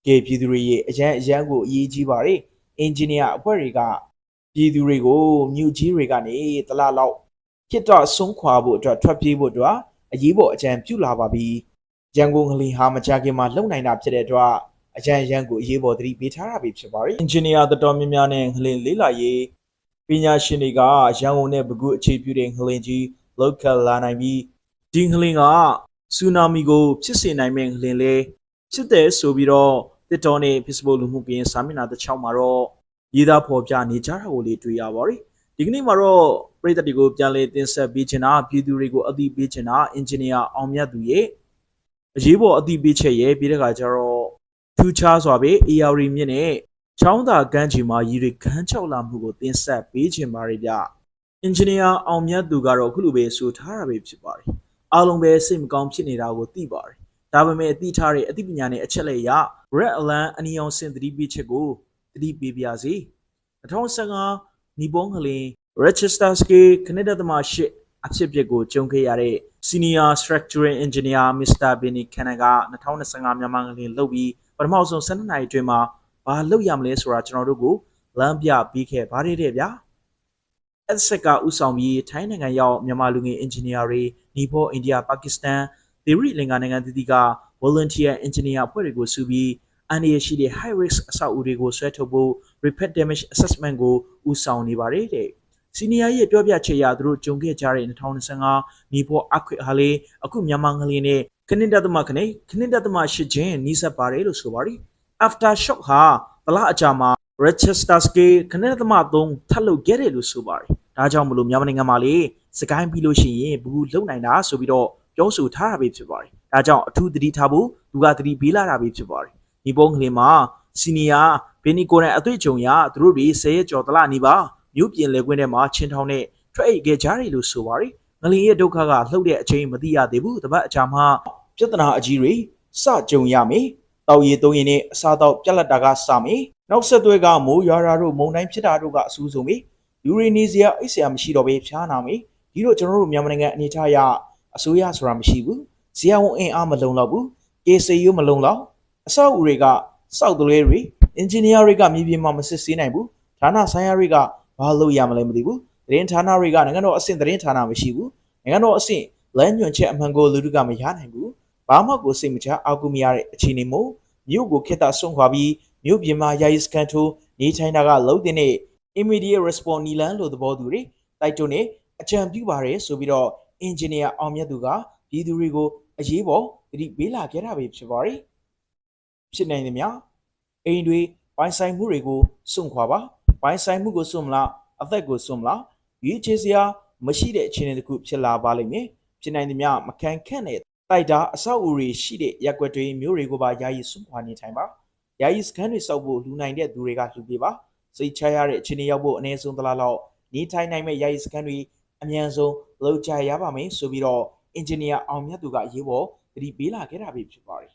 ကဲပြည်သူတွေရဲ့အရန်ကိုအရေးကြီးပါတယ်အင်ဂျင်နီယာအဖွဲ့တွေကပြည်သူတွေကိုမြို့ကြီးတွေကနေတလားလောက်ခစ်တော့ဆုံးခွာဖို့အတွက်ထွက်ပြေးဖို့အတွက်အရေးပေါ်အကြံပြုလာပါပြီရန်ကုန်ကလေးဟာမကြခင်မှာလုံနိုင်တာဖြစ်တဲ့အတွက်အရန်ကိုအရေးပေါ်သတိပေးထားတာပဲဖြစ်ပါတယ်အင်ဂျင်နီယာတော်များများနဲ့ငလင်လေးလာရေးပညာရှင်တွေကရန်ကုန်နဲ့ပဲခူးအခြေပြုတဲ့ငလင်ကြီးလောက်ကလာနိုင်ပြီးဒီငလင်ကဆူနာမီကိုဖြစ်စေနိုင်မဲ့ငလင်လေးဖြစ်တဲ့ဆိုပြီးတော့တစ်တော်နဲ့ Facebook လူမှုကွန်ရက်စာမျက်နှာတစ်ချောင်းမှာတော့ရေးသားဖော်ပြနေကြတာကိုလေးတွေ့ရပါတယ်ဒီကနေ့မှာတော့ပြည်သက်တွေကိုပြန်လည်တင်ဆက်ပေးချင်တာပြည်သူတွေကိုအသိပေးချင်တာအင်ဂျင်နီယာအောင်မြတ်သူရဲ့အရေးပေါ်အသိပေးချက်ရဲ့ပြီးတဲ့ခါကျတော့ထူးခြားစွာပဲ AR မြင့်နဲ့ချောင်းသာကမ်းခြေမှာရည်တွေခန်းချောက်လာမှုကိုတင်ဆက်ပေးချင်ပါတယ်ဗျအင်ဂျင်နီယာအောင်မြတ်သူကတော့အခုလိုပဲဆိုထားတာပဲဖြစ်ပါတယ်အားလုံးပဲစိတ်မကောင်းဖြစ်နေတာကိုသိပါတယ်ဒါပေမဲ့သိထားတဲ့အသိပညာနဲ့အချက်လက်ရ Red Alarm အနီအောင်စင်သတိပေးချက်ကိုသတိပေးပါစေ2015နီပေါငလင် Rochester Scale ခဏတသမ8အဖြစ်အပျက်ကိုကြုံခဲ့ရတဲ့ Senior Structural Engineer Mr. Benny Cannon က2025မြန်မာငလင်လုပ်ပြီးပထမဆုံး12နာရီအတွင်းမှာဘာလုပ်ရမလဲဆိုတာကျွန်တော်တို့ကိုလမ်းပြပေးခဲ့ပါတယ်တဲ့ဗျာအဲ့ဆက်ကဥဆောင်ပြီးထိုင်းနိုင်ငံရောက်မြန်မာလူငယ်အင်ဂျင်နီယာတွေနီပေါအိန္ဒိယပါကစ္စတန်ဒေရီလင်္ကာနိုင်ငံတည်တည်က volunteer engineer အဖွဲ့တွေကိုစုပြီးအန်ဒီရရှိတဲ့ high risk အဆောက်အဦတွေကိုဆွဲထုတ်ဖို့ repair damage assessment ကိုဥဆောင်နေပါတယ်တဲ့ senior ရဲ့ပြောပြချက်အရသူတို့ကြုံခဲ့ကြတဲ့2025နီပေါအခွင့်ဟာလေအခုမြန်မာငလင်နဲ့ခဏတသမ8ချင်းနီးစပ်ပါတယ်လို့ဆိုပါတယ် after shock ဟာဗလာအကြာမှာ Rochester Scale ခဏတသမ3ထပ်လုပ်ခဲ့တယ်လို့ဆိုပါတယ်ဒါကြောင့်မလို့မြန်မာနိုင်ငံမှာလေစကိုင်းပြီးလို့ရှိရင်ဘူးလုံနိုင်တာဆိုပြီးတော့ပြောဆိုထားတာပဲဖြစ်ပါတယ်ဒါကြောင့်အထူးသတိထားဖို့သူကသတိပေးလာတာပဲဖြစ်ပါတယ်ဒီပုံကလေးမှာစီနီယာဘင်းနီကိုနဲ့အတွေ့အကြုံရသူတို့တွေ10ရက်ကျော်တလနီးပါမြို့ပြင်လေကွင်းထဲမှာချင်းထောင်းနဲ့ထွက်အိတ်ခဲ့ကြတယ်လို့ဆိုပါတယ်ငလင်ရဲ့ဒုက္ခကလှုပ်တဲ့အချိန်မသိရသေးဘူးတပတ်အကြာမှပြဿနာအကြီးတွေစကြုံရမယ်တောက်ရည်သုံးရည်နဲ့အစားတောက်ပြက်လက်တာကစမယ်နောက်ဆက်တွဲကမိုးရွာတာတို့မုန်တိုင်းဖြစ်တာတို့ကအဆူဆုံးပဲလူတွေနေစရာအိတ်စရာမရှိတော့ပဲဖျားနာမယ်ဒီတော့ကျွန်တော်တို့မြန်မာနိုင်ငံအနေထားရအစိုးရဆိုတာမရှိဘူးဇေယျဝန်အင်အားမလုံလောက်ဘူးကေစီယူမလုံလောက်အဆောက်အဦတွေကစောက်သွဲတွေအင်ဂျင်နီယာတွေကမြေပြင်မှာမစစ်ဆေးနိုင်ဘူးဌာနဆိုင်ရာတွေကဘာလို့ရမလဲမသိဘူးသတင်းဌာနတွေကနိုင်ငံတော်အဆင့်သတင်းဌာနမရှိဘူးနိုင်ငံတော်အဆင့်လမ်းညွှန်ချက်အမှန်ကိုလူတွေကမရနိုင်ဘူးဘာမှကိုစိတ်မချအောက်ကူမရတဲ့အခြေအနေမျိုးမြို့ကိုခက်တာဆုံးခွာပြီးမြို့ပြင်မှာယာယီစခန်းထိုးနေထိုင်တာကလုံးတဲ့နဲ့ immediate response နီလန်းလို့သဘောတူတယ်တိုက်တွန်းနေအကြံပြုပါတယ်ဆိုပြီးတော့အင်ဂျင်နီယာအောင်မြတ်သူကပြည်သူတွေကိုအရေးပေါ်သတိပေးလာခဲ့တာပဲဖြစ်ပါတယ်ဖြစ်နိုင်တယ်များအိမ်တွေပိုင်ဆိုင်မှုတွေကိုစွန့်ခွာပါပိုင်ဆိုင်မှုကိုစွန့်မလားအသက်ကိုစွန့်မလားရွေးချယ်စရာမရှိတဲ့အခြေအနေတစ်ခုဖြစ်လာပါလိမ့်မယ်ဖြစ်နိုင်တယ်များမခံခန့်တဲ့တိုက်တာအဆောက်အဦတွေရှိတဲ့ရက်ွက်တွေမျိုးတွေကိုပါယာယီစွန့်ခွာနေထိုင်ပါယာယီစခန်းတွေစောက်ဖို့လူနိုင်တဲ့သူတွေကလှူပေးပါစိတ်ချရတဲ့အခြေအနေရောက်ဖို့အနည်းဆုံးတလားလောက်နေထိုင်နိုင်မဲ့ယာယီစခန်းတွေအမြန်ဆုံးလုပ်ကြရပါမယ်ဆိုပြီးတော့အင်ဂျင်နီယာအောင်မြတ်သူကအရေးပေါ်သတိပေးလာခဲ့တာပဲဖြစ်ပါတယ်